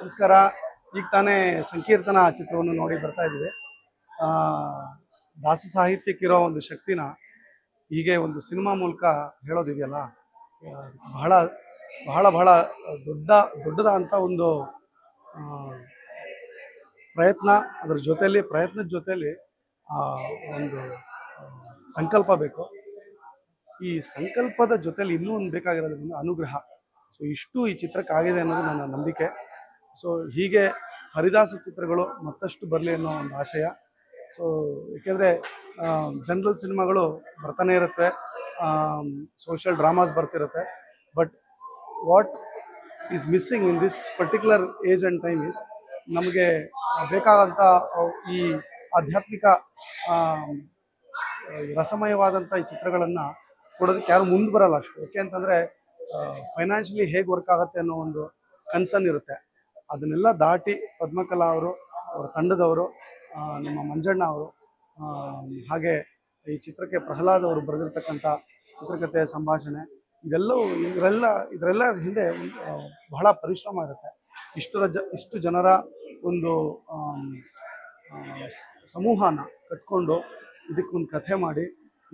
ನಮಸ್ಕಾರ. ಈಗ ತಾನೇ ಸಂಕೀರ್ತನ ಚಿತ್ರವನ್ನು ನೋಡಿ ಬರ್ತಾ ಇದ್ದೀವಿ. ಆ, ದಾಸ ಸಾಹಿತ್ಯಕ್ಕಿರೋ ಒಂದು ಶಕ್ತಿನ ಹೀಗೆ ಒಂದು ಸಿನಿಮಾ ಮೂಲಕ ಹೇಳೋದಿದೆಯಲ್ಲ, ಆ, ಬಹಳ ಬಹಳ ಬಹಳ ದೊಡ್ಡ ದೊಡ್ಡದಂತ ಒಂದು ಆ, ಪ್ರಯತ್ನ. ಅದರ ಜೊತೆಯಲ್ಲಿ ಪ್ರಯತ್ನದ ಜೊತೆಯಲ್ಲಿ ಆ, ಒಂದು ಆ, ಸಂಕಲ್ಪ ಬೇಕು. ಈ ಸಂಕಲ್ಪದ ಜೊತೆಲಿ ಇನ್ನೂ ಒಂದು ಬೇಕಾಗಿರೋದು ಅನುಗ್ರಹ. ಸೊ ಇಷ್ಟು ಈ ಚಿತ್ರಕ್ಕಾಗಿದೆ ಅನ್ನೋದು ನನ್ನ ನಂಬಿಕೆ. ಸೊ ಹೀಗೆ ಹರಿದಾಸ ಚಿತ್ರಗಳು ಮತ್ತಷ್ಟು ಬರಲಿ ಅನ್ನೋ ಒಂದು ಆಶಯ. ಸೊ ಏಕೆಂದರೆ ಜನರಲ್ ಸಿನಿಮಾಗಳು ಬರ್ತಾನೆ ಇರುತ್ತೆ, ಸೋಷಿಯಲ್ ಡ್ರಾಮಾಸ್ ಬರ್ತಿರುತ್ತೆ. But what is missing in this particular age and time is, ನಮಗೆ ಬೇಕಾದಂಥ ಈ ಆಧ್ಯಾತ್ಮಿಕ ರಸಮಯವಾದಂಥ ಈ ಚಿತ್ರಗಳನ್ನು ಕೊಡೋದಕ್ಕೆ ಯಾರು ಮುಂದೆ ಬರಲ್ಲ ಅಷ್ಟು. ಯಾಕೆ ಅಂತಂದರೆ ಫೈನಾನ್ಷಿಯಲಿ ಹೇಗೆ ವರ್ಕ್ ಆಗುತ್ತೆ ಅನ್ನೋ ಒಂದು ಕನ್ಸರ್ನ್ ಇರುತ್ತೆ. ಅದನ್ನೆಲ್ಲ ದಾಟಿ ಪದ್ಮಕಲಾ ಅವರು, ಅವರ ತಂಡದವರು, ನಮ್ಮ ಮಂಜಣ್ಣ ಅವರು, ಹಾಗೆ ಈ ಚಿತ್ರಕ್ಕೆ ಪ್ರಹ್ಲಾದ್ ಅವರು ಬರೆದಿರ್ತಕ್ಕಂಥ ಚಿತ್ರಕಥೆ, ಸಂಭಾಷಣೆ, ಇದರೆಲ್ಲ ಹಿಂದೆ ಬಹಳ ಪರಿಶ್ರಮ ಇರುತ್ತೆ. ಇಷ್ಟು ಜನರ ಒಂದು ಸಮೂಹನ ಕಟ್ಕೊಂಡು ಇದಕ್ಕೊಂದು ಕಥೆ ಮಾಡಿ,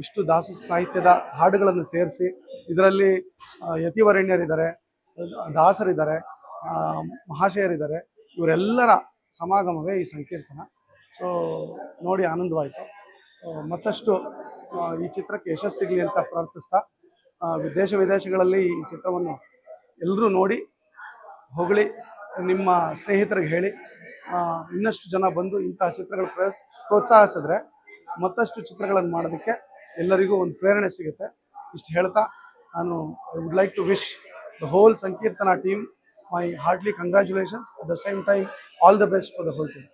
ಇಷ್ಟು ದಾಸ ಸಾಹಿತ್ಯದ ಹಾಡುಗಳನ್ನು ಸೇರಿಸಿ, ಇದರಲ್ಲಿ ಯತಿವರಣ್ಯರಿದ್ದಾರೆ, ದಾಸರಿದ್ದಾರೆ, ಮಹಾಶಯರಿದ್ದಾರೆ, ಇವರೆಲ್ಲರ ಸಮಾಗಮವೇ ಈ ಸಂಕೀರ್ತನ. ಸೊ ನೋಡಿ ಆನಂದವಾಯಿತು. ಮತ್ತಷ್ಟು ಈ ಚಿತ್ರಕ್ಕೆ ಯಶಸ್ಸು ಸಿಗಲಿ ಅಂತ ಪ್ರಾರ್ಥಿಸ್ತಾ, ದೇಶ ವಿದೇಶಗಳಲ್ಲಿ ಈ ಚಿತ್ರವನ್ನು ಎಲ್ಲರೂ ನೋಡಿ ಹೊಗಳಿ ನಿಮ್ಮ ಸ್ನೇಹಿತರಿಗೆ ಹೇಳಿ, ಇನ್ನಷ್ಟು ಜನ ಬಂದು ಇಂತಹ ಚಿತ್ರಗಳ ಪ್ರೋತ್ಸಾಹಿಸಿದ್ರೆ ಮತ್ತಷ್ಟು ಚಿತ್ರಗಳನ್ನು ಮಾಡೋದಕ್ಕೆ ಎಲ್ಲರಿಗೂ ಒಂದು ಪ್ರೇರಣೆ ಸಿಗುತ್ತೆ. ಇಷ್ಟು ಹೇಳ್ತಾ ನಾನು I would like to wish the whole Sankirtana team my heartily congratulations. At the same time, all the best for the whole team.